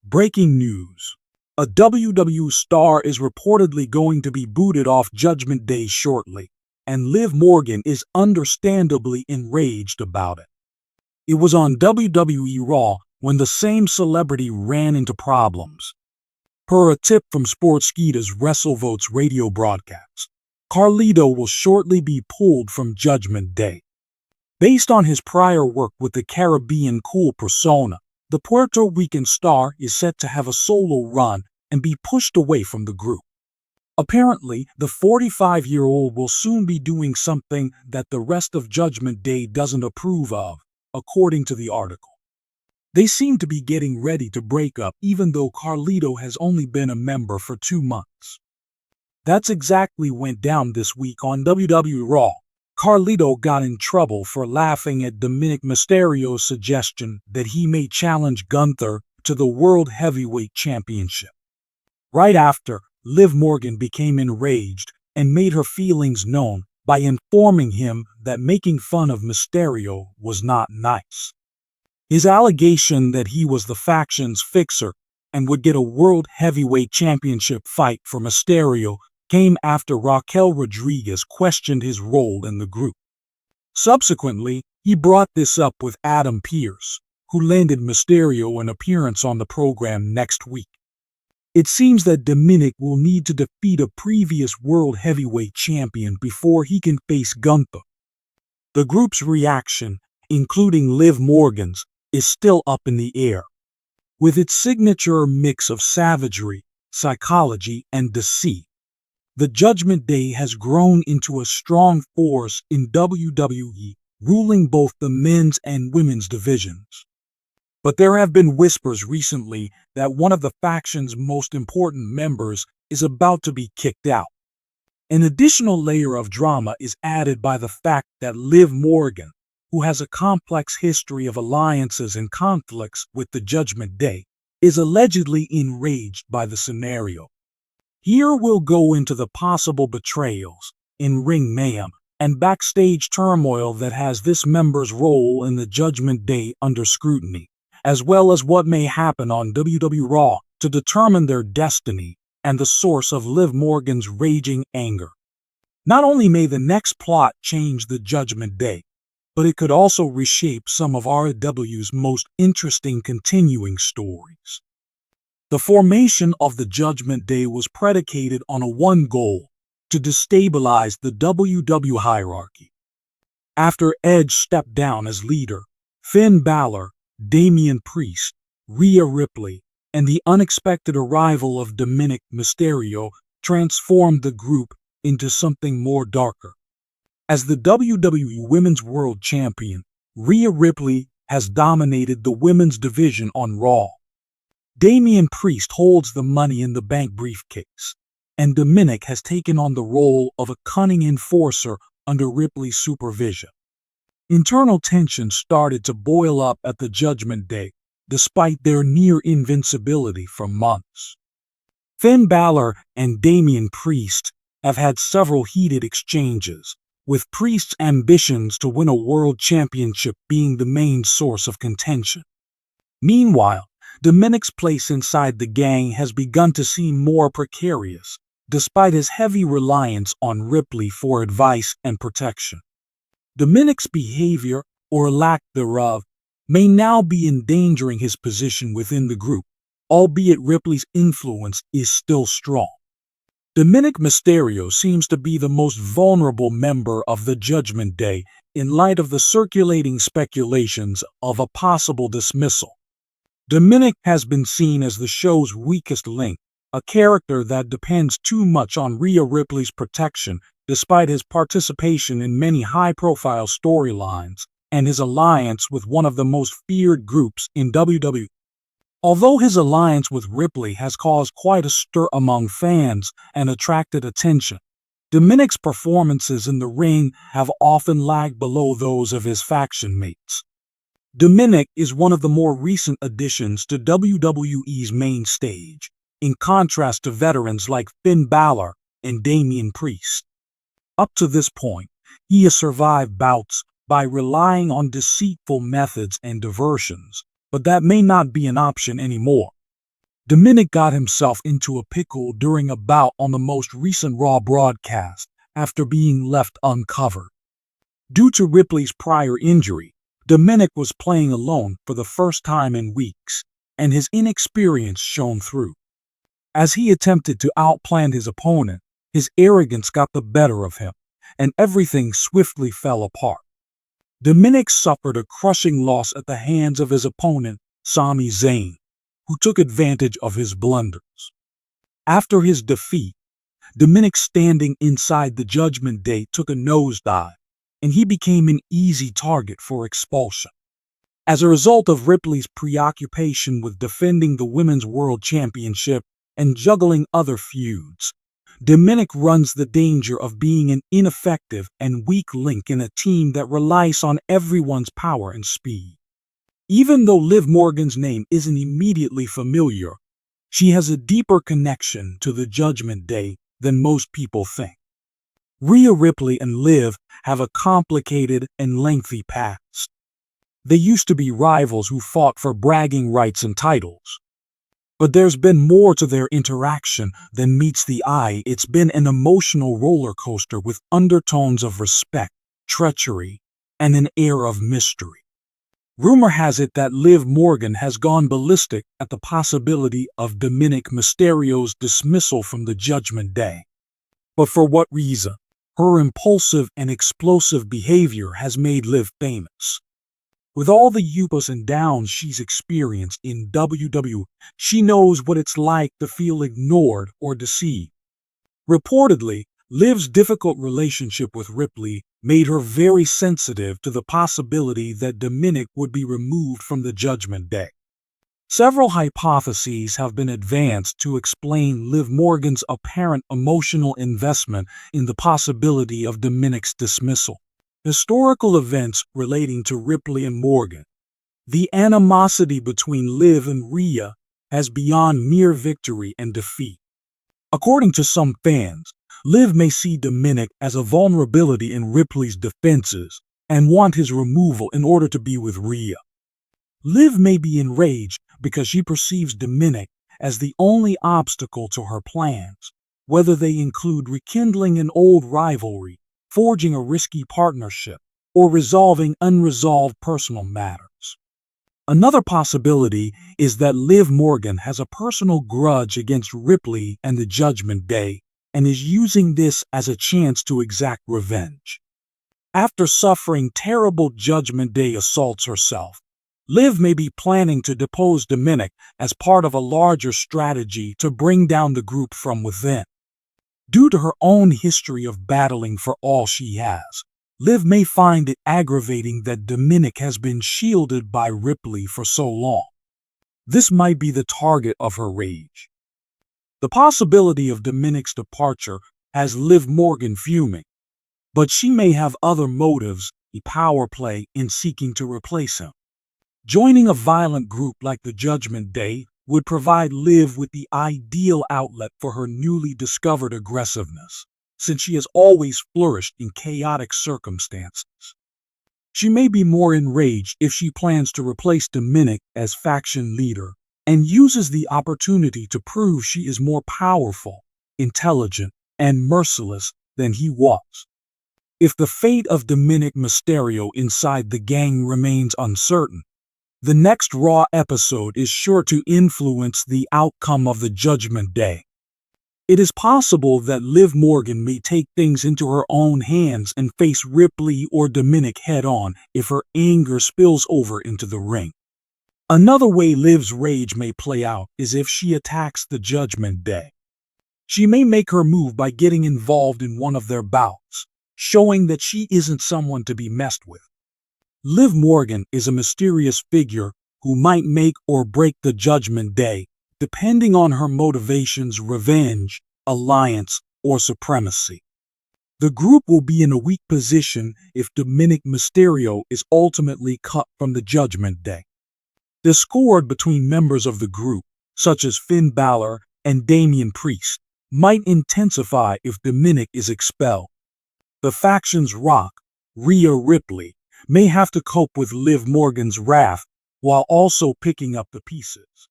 Breaking news. A WWE star is reportedly going to be booted off Judgment Day shortly, and Liv Morgan is understandably enraged about it. It was on WWE Raw when the same celebrity ran into problems. Per a tip from Sportskeeda's WrestleVotes radio broadcast, Carlito will shortly be pulled from Judgment Day. Based on his prior work with the Caribbean Cool persona, the Puerto Rican star is set to have a solo run and be pushed away from the group. Apparently, the 45-year-old will soon be doing something that the rest of Judgment Day doesn't approve of, according to the article. They seem to be getting ready to break up even though Carlito has only been a member for 2 months. That's exactly what went down this week on WWE Raw. Carlito got in trouble for laughing at Dominic Mysterio's suggestion that he may challenge Gunther to the World Heavyweight Championship. Right after, Liv Morgan became enraged and made her feelings known by informing him that making fun of Mysterio was not nice. His allegation that he was the faction's fixer and would get a World Heavyweight Championship fight for Mysterio came after Raquel Rodriguez questioned his role in the group. Subsequently, he brought this up with Adam Pearce, who landed Mysterio an appearance on the program next week. It seems that Dominic will need to defeat a previous World Heavyweight Champion before he can face Gunther. The group's reaction, including Liv Morgan's, is still up in the air. With its signature mix of savagery, psychology, and deceit, the Judgment Day has grown into a strong force in WWE, ruling both the men's and women's divisions. But there have been whispers recently that one of the faction's most important members is about to be kicked out. An additional layer of drama is added by the fact that Liv Morgan, who has a complex history of alliances and conflicts with the Judgment Day, is allegedly enraged by the scenario. Here we'll go into the possible betrayals, in-ring mayhem, and backstage turmoil that has this member's role in the Judgment Day under scrutiny, as well as what may happen on WWE Raw to determine their destiny and the source of Liv Morgan's raging anger. Not only may the next plot change the Judgment Day, but it could also reshape some of ROW's most interesting continuing stories. The formation of the Judgment Day was predicated on a one goal: to destabilize the WWE hierarchy. After Edge stepped down as leader, Finn Balor, Damian Priest, Rhea Ripley, and the unexpected arrival of Dominic Mysterio transformed the group into something more darker. As the WWE Women's World Champion, Rhea Ripley has dominated the women's division on Raw. Damian Priest holds the Money in the Bank briefcase, and Dominic has taken on the role of a cunning enforcer under Ripley's supervision. Internal tension started to boil up at the Judgment Day, despite their near invincibility for months. Finn Balor and Damian Priest have had several heated exchanges, with Priest's ambitions to win a world championship being the main source of contention. Meanwhile, Dominic's place inside the gang has begun to seem more precarious, despite his heavy reliance on Ripley for advice and protection. Dominic's behavior, or lack thereof, may now be endangering his position within the group, albeit Ripley's influence is still strong. Dominic Mysterio seems to be the most vulnerable member of the Judgment Day in light of the circulating speculations of a possible dismissal. Dominic has been seen as the show's weakest link, a character that depends too much on Rhea Ripley's protection despite his participation in many high-profile storylines and his alliance with one of the most feared groups in WWE. Although his alliance with Ripley has caused quite a stir among fans and attracted attention, Dominic's performances in the ring have often lagged below those of his faction mates. Dominic is one of the more recent additions to WWE's main stage, in contrast to veterans like Finn Balor and Damian Priest. Up to this point, he has survived bouts by relying on deceitful methods and diversions, but that may not be an option anymore. Dominic got himself into a pickle during a bout on the most recent Raw broadcast after being left uncovered. Due to Ripley's prior injury, Dominic was playing alone for the first time in weeks, and his inexperience shone through. As he attempted to outplan his opponent, his arrogance got the better of him, and everything swiftly fell apart. Dominic suffered a crushing loss at the hands of his opponent, Sami Zayn, who took advantage of his blunders. After his defeat, Dominic standing inside the Judgment Day took a nosedive, and he became an easy target for expulsion. As a result of Ripley's preoccupation with defending the Women's World Championship and juggling other feuds, Dominic runs the danger of being an ineffective and weak link in a team that relies on everyone's power and speed. Even though Liv Morgan's name isn't immediately familiar, she has a deeper connection to the Judgment Day than most people think. Rhea Ripley and Liv have a complicated and lengthy past. They used to be rivals who fought for bragging rights and titles. But there's been more to their interaction than meets the eye. It's been an emotional roller coaster with undertones of respect, treachery, and an air of mystery. Rumor has it that Liv Morgan has gone ballistic at the possibility of Dominic Mysterio's dismissal from the Judgment Day. But for what reason? Her impulsive and explosive behavior has made Liv famous. With all the ups and downs she's experienced in WWE, she knows what it's like to feel ignored or deceived. Reportedly, Liv's difficult relationship with Ripley made her very sensitive to the possibility that Dominic would be removed from the Judgment Day. Several hypotheses have been advanced to explain Liv Morgan's apparent emotional investment in the possibility of Dominic's dismissal. Historical events relating to Ripley and Morgan. The animosity between Liv and Rhea has beyond mere victory and defeat. According to some fans, Liv may see Dominic as a vulnerability in Ripley's defenses and want his removal in order to be with Rhea. Liv may be enraged because she perceives Dominic as the only obstacle to her plans, whether they include rekindling an old rivalry, forging a risky partnership, or resolving unresolved personal matters. Another possibility is that Liv Morgan has a personal grudge against Ripley and the Judgment Day and is using this as a chance to exact revenge. After suffering terrible Judgment Day assaults herself, Liv may be planning to depose Dominic as part of a larger strategy to bring down the group from within. Due to her own history of battling for all she has, Liv may find it aggravating that Dominic has been shielded by Ripley for so long. This might be the target of her rage. The possibility of Dominic's departure has Liv Morgan fuming, but she may have other motives, a power play in seeking to replace him. Joining a violent group like the Judgment Day would provide Liv with the ideal outlet for her newly discovered aggressiveness, since she has always flourished in chaotic circumstances. She may be more enraged if she plans to replace Dominic as faction leader and uses the opportunity to prove she is more powerful, intelligent, and merciless than he was. If the fate of Dominic Mysterio inside the gang remains uncertain, the next Raw episode is sure to influence the outcome of the Judgment Day. It is possible that Liv Morgan may take things into her own hands and face Ripley or Dominic head-on if her anger spills over into the ring. Another way Liv's rage may play out is if she attacks the Judgment Day. She may make her move by getting involved in one of their bouts, showing that she isn't someone to be messed with. Liv Morgan is a mysterious figure who might make or break the Judgment Day, depending on her motivations, revenge, alliance, or supremacy. The group will be in a weak position if Dominic Mysterio is ultimately cut from the Judgment Day. Discord between members of the group, such as Finn Balor and Damian Priest, might intensify if Dominic is expelled. The faction's Rock, Rhea Ripley, may have to cope with Liv Morgan's wrath while also picking up the pieces.